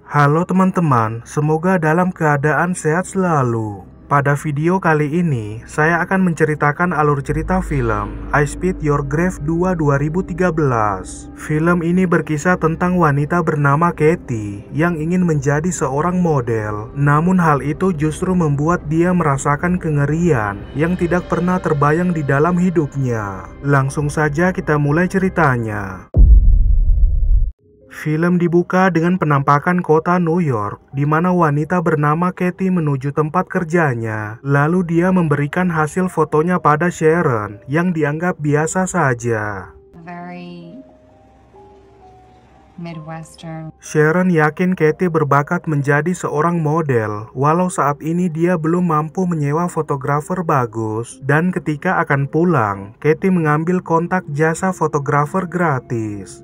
Halo teman-teman, semoga dalam keadaan sehat selalu. Pada video kali ini, saya akan menceritakan alur cerita film I Spit Your Grave 2 2013. Film ini berkisah tentang wanita bernama Katie yang ingin menjadi seorang model. Namun hal itu justru membuat dia merasakan kengerian yang tidak pernah terbayang di dalam hidupnya. Langsung saja kita mulai ceritanya. Film dibuka dengan penampakan kota New York, di mana wanita bernama Katie menuju tempat kerjanya. Lalu dia memberikan hasil fotonya pada Sharon, yang dianggap biasa saja. Very Midwestern. Sharon yakin Katie berbakat menjadi seorang model, walau saat ini dia belum mampu menyewa fotografer bagus. Dan ketika akan pulang, Katie mengambil kontak jasa fotografer gratis.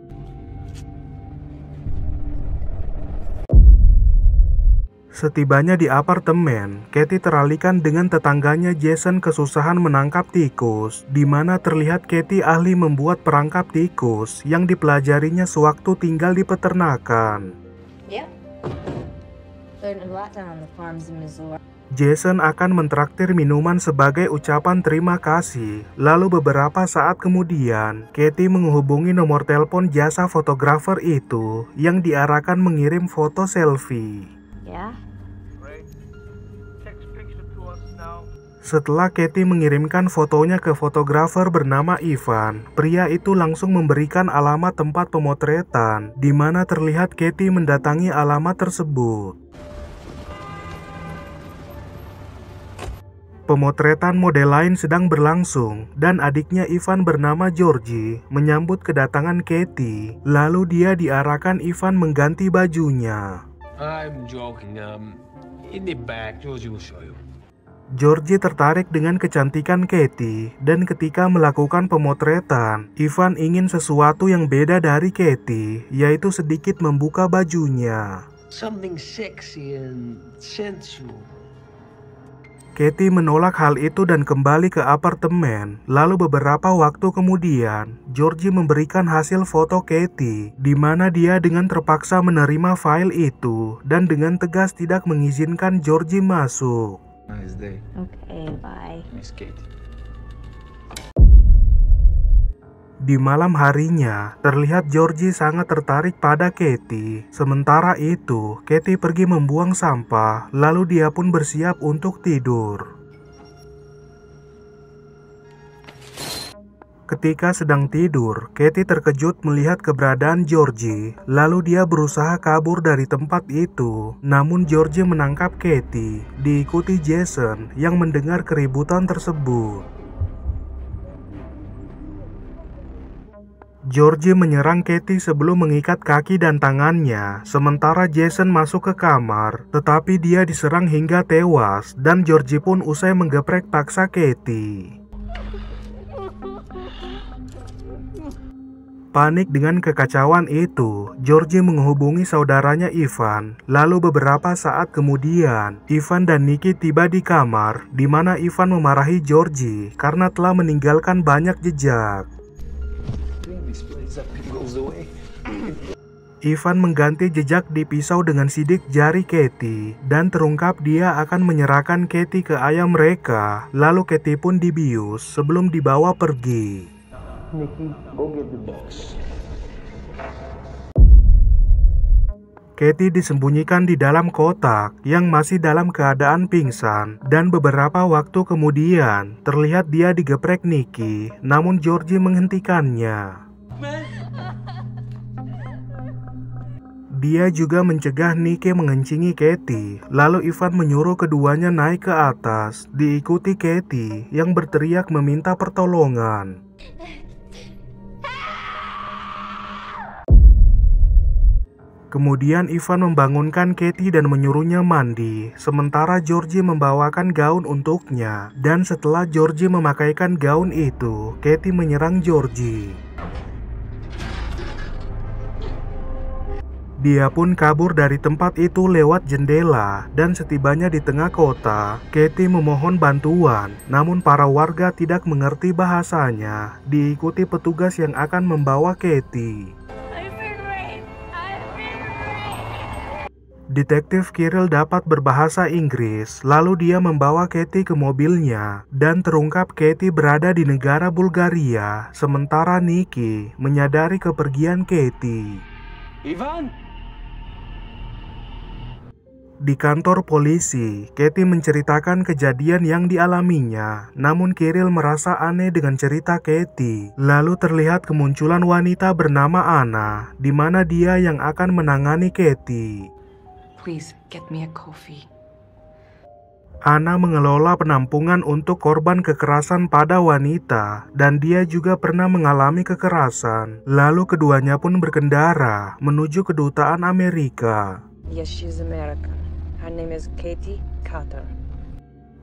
Setibanya di apartemen, Katie teralihkan dengan tetangganya Jason kesusahan menangkap tikus, di mana terlihat Katie ahli membuat perangkap tikus yang dipelajarinya sewaktu tinggal di peternakan. Jason akan mentraktir minuman sebagai ucapan terima kasih. Lalu beberapa saat kemudian, Katie menghubungi nomor telepon jasa fotografer itu yang diarahkan mengirim foto selfie. Setelah Katie mengirimkan fotonya ke fotografer bernama Ivan, pria itu langsung memberikan alamat tempat pemotretan, di mana terlihat Katie mendatangi alamat tersebut. Pemotretan model lain sedang berlangsung, dan adiknya Ivan bernama Georgie menyambut kedatangan Katie. Lalu dia diarahkan Ivan mengganti bajunya. I'm joking. In the back, Georgie will show you. Georgie tertarik dengan kecantikan Katie, dan ketika melakukan pemotretan, Ivan ingin sesuatu yang beda dari Katie, yaitu sedikit membuka bajunya. Something sexy and sensual. Katie menolak hal itu dan kembali ke apartemen. Lalu beberapa waktu kemudian, Georgie memberikan hasil foto Katie, di mana dia dengan terpaksa menerima file itu dan dengan tegas tidak mengizinkan Georgie masuk. Nice day. Okay, bye. Miss Katie. Di malam harinya, terlihat Georgie sangat tertarik pada Katie. Sementara itu, Katie pergi membuang sampah, lalu dia pun bersiap untuk tidur. Ketika sedang tidur, Katie terkejut melihat keberadaan Georgie. Lalu dia berusaha kabur dari tempat itu. Namun Georgie menangkap Katie, diikuti Jason yang mendengar keributan tersebut. Georgie menyerang Katie sebelum mengikat kaki dan tangannya, sementara Jason masuk ke kamar, tetapi dia diserang hingga tewas, dan Georgie pun usai menggeprek paksa Katie. Panik dengan kekacauan itu, Georgie menghubungi saudaranya Ivan. Lalu beberapa saat kemudian, Ivan dan Nikki tiba di kamar, di mana Ivan memarahi Georgie karena telah meninggalkan banyak jejak. Ivan mengganti jejak di pisau dengan sidik jari Katie, dan terungkap dia akan menyerahkan Katie ke ayah mereka. Lalu Katie pun dibius sebelum dibawa pergi. Nikki, go get the box. Katie disembunyikan di dalam kotak yang masih dalam keadaan pingsan, dan beberapa waktu kemudian terlihat dia digeprek Nikki, namun Georgie menghentikannya. Dia juga mencegah Nikki mengencingi Katie. Lalu Ivan menyuruh keduanya naik ke atas, diikuti Katie yang berteriak meminta pertolongan. Kemudian Ivan membangunkan Katie dan menyuruhnya mandi, sementara Georgie membawakan gaun untuknya. Dan setelah Georgie memakaikan gaun itu, Katie menyerang Georgie. Dia pun kabur dari tempat itu lewat jendela, dan setibanya di tengah kota, Katie memohon bantuan. Namun para warga tidak mengerti bahasanya, diikuti petugas yang akan membawa Katie. Detektif Kirill dapat berbahasa Inggris, lalu dia membawa Katie ke mobilnya, dan terungkap Katie berada di negara Bulgaria, sementara Nikki menyadari kepergian Katie. Ivan? Di kantor polisi, Katie menceritakan kejadian yang dialaminya, namun Kirill merasa aneh dengan cerita Katie. Lalu terlihat kemunculan wanita bernama Anna, di mana dia yang akan menangani Katie. Please get me a coffee. Anna mengelola penampungan untuk korban kekerasan pada wanita, dan dia juga pernah mengalami kekerasan. Lalu keduanya pun berkendara menuju kedutaan Amerika. Yes, she's American. Her name is Katie Carter.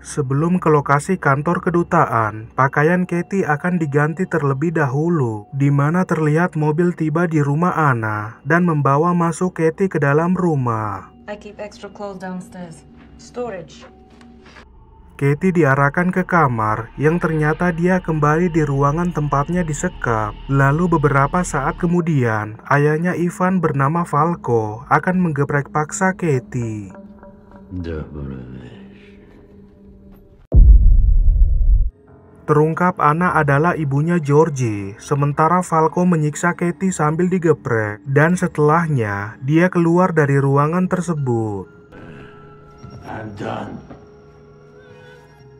Sebelum ke lokasi kantor kedutaan, pakaian Katie akan diganti terlebih dahulu, di mana terlihat mobil tiba di rumah Anna dan membawa masuk Katie ke dalam rumah. I keep extra clothes downstairs. Storage. Katie diarahkan ke kamar yang ternyata dia kembali di ruangan tempatnya disekap. Lalu beberapa saat kemudian, ayahnya Ivan bernama Falco akan menggeprek paksa Katie. Terungkap Anna adalah ibunya Georgie, sementara Falco menyiksa Katie sambil digeprek, dan setelahnya dia keluar dari ruangan tersebut. I'm done.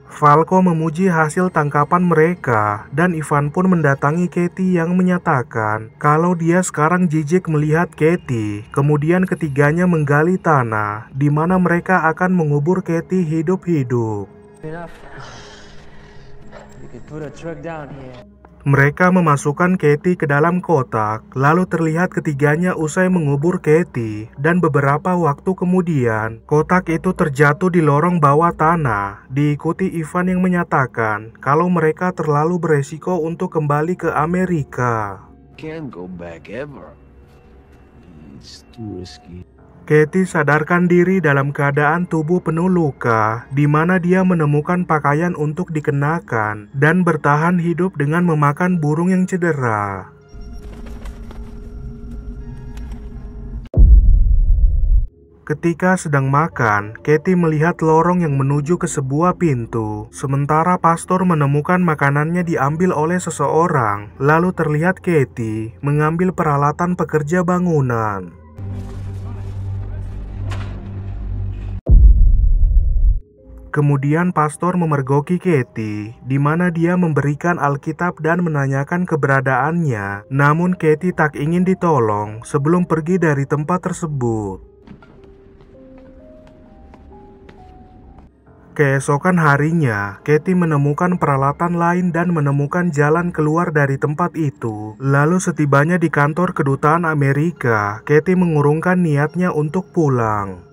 Falco memuji hasil tangkapan mereka, dan Ivan pun mendatangi Katie yang menyatakan kalau dia sekarang jijik melihat Katie. Kemudian ketiganya menggali tanah, di mana mereka akan mengubur Katie hidup-hidup. Mereka memasukkan Katie ke dalam kotak, lalu terlihat ketiganya usai mengubur Katie, dan beberapa waktu kemudian, kotak itu terjatuh di lorong bawah tanah, diikuti Ivan yang menyatakan kalau mereka terlalu beresiko untuk kembali ke Amerika. Can't go back ever. It's too risky. Katie sadarkan diri dalam keadaan tubuh penuh luka, di mana dia menemukan pakaian untuk dikenakan dan bertahan hidup dengan memakan burung yang cedera. Ketika sedang makan, Katie melihat lorong yang menuju ke sebuah pintu, sementara pastor menemukan makanannya diambil oleh seseorang. Lalu terlihat Katie mengambil peralatan pekerja bangunan. Kemudian pastor memergoki Katie, di mana dia memberikan Alkitab dan menanyakan keberadaannya. Namun Katie tak ingin ditolong sebelum pergi dari tempat tersebut. Keesokan harinya, Katie menemukan peralatan lain dan menemukan jalan keluar dari tempat itu. Lalu setibanya di kantor kedutaan Amerika, Katie mengurungkan niatnya untuk pulang.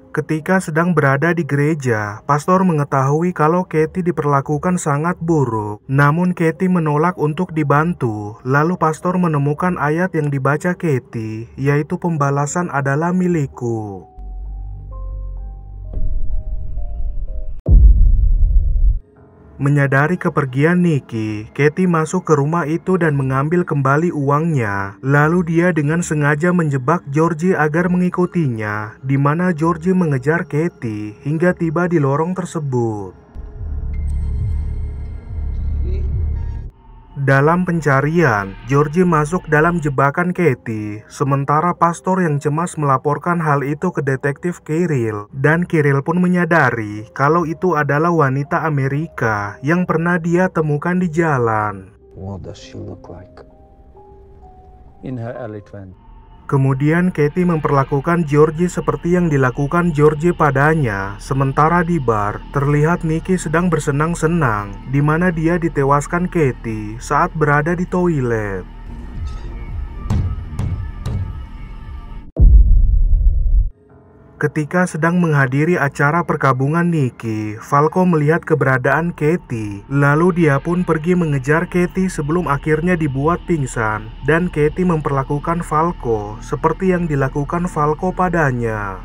Ketika sedang berada di gereja, pastor mengetahui kalau Katie diperlakukan sangat buruk. Namun Katie menolak untuk dibantu. Lalu pastor menemukan ayat yang dibaca Katie, yaitu pembalasan adalah milikku. Menyadari kepergian Nikki, Katie masuk ke rumah itu dan mengambil kembali uangnya. Lalu dia dengan sengaja menjebak Georgie agar mengikutinya, di mana Georgie mengejar Katie hingga tiba di lorong tersebut. Dalam pencarian, Georgie masuk dalam jebakan Katie, sementara pastor yang cemas melaporkan hal itu ke detektif Kirill, dan Kirill pun menyadari kalau itu adalah wanita Amerika yang pernah dia temukan di jalan. What does she look like? In her early 20s. Kemudian Katie memperlakukan Georgie seperti yang dilakukan Georgie padanya. Sementara di bar, terlihat Nikki sedang bersenang-senang, di mana dia ditewaskan Katie saat berada di toilet. Ketika sedang menghadiri acara perkabungan Nikki, Falco melihat keberadaan Katie. Lalu dia pun pergi mengejar Katie sebelum akhirnya dibuat pingsan. Dan Katie memperlakukan Falco seperti yang dilakukan Falco padanya.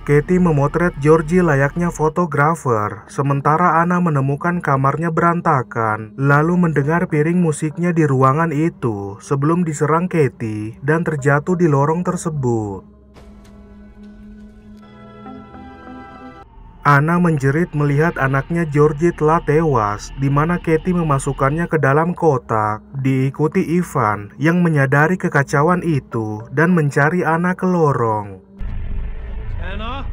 Katie memotret Georgie layaknya fotografer, sementara Anna menemukan kamarnya berantakan, lalu mendengar piring musiknya di ruangan itu sebelum diserang Katie dan terjatuh di lorong tersebut. Anna menjerit melihat anaknya Georgie telah tewas, di mana Katie memasukkannya ke dalam kotak, diikuti Ivan yang menyadari kekacauan itu dan mencari Anna ke lorong. Anna?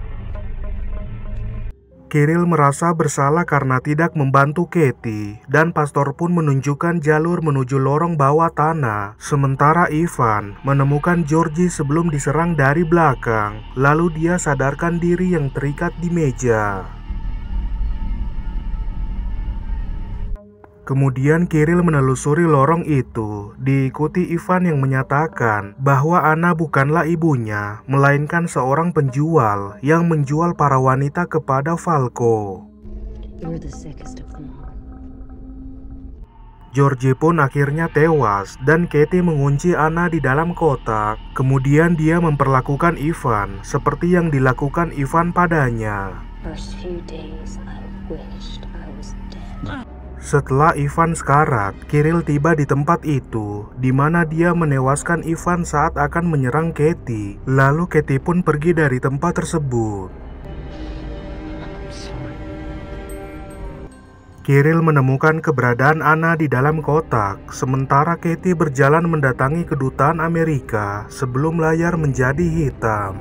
Kirill merasa bersalah karena tidak membantu Katie, dan pastor pun menunjukkan jalur menuju lorong bawah tanah. Sementara Ivan menemukan Georgie sebelum diserang dari belakang, lalu dia sadarkan diri yang terikat di meja. Kemudian Kirill menelusuri lorong itu, diikuti Ivan yang menyatakan bahwa Anna bukanlah ibunya, melainkan seorang penjual yang menjual para wanita kepada Falco. You're the sickest of them all. Georgie pun akhirnya tewas dan Katie mengunci Anna di dalam kotak. Kemudian dia memperlakukan Ivan seperti yang dilakukan Ivan padanya. First few days, I wished I was dead. Setelah Ivan sekarat, Kirill tiba di tempat itu, di mana dia menewaskan Ivan saat akan menyerang Katie. Lalu Katie pun pergi dari tempat tersebut. Kirill menemukan keberadaan Anna di dalam kotak, sementara Katie berjalan mendatangi kedutaan Amerika sebelum layar menjadi hitam.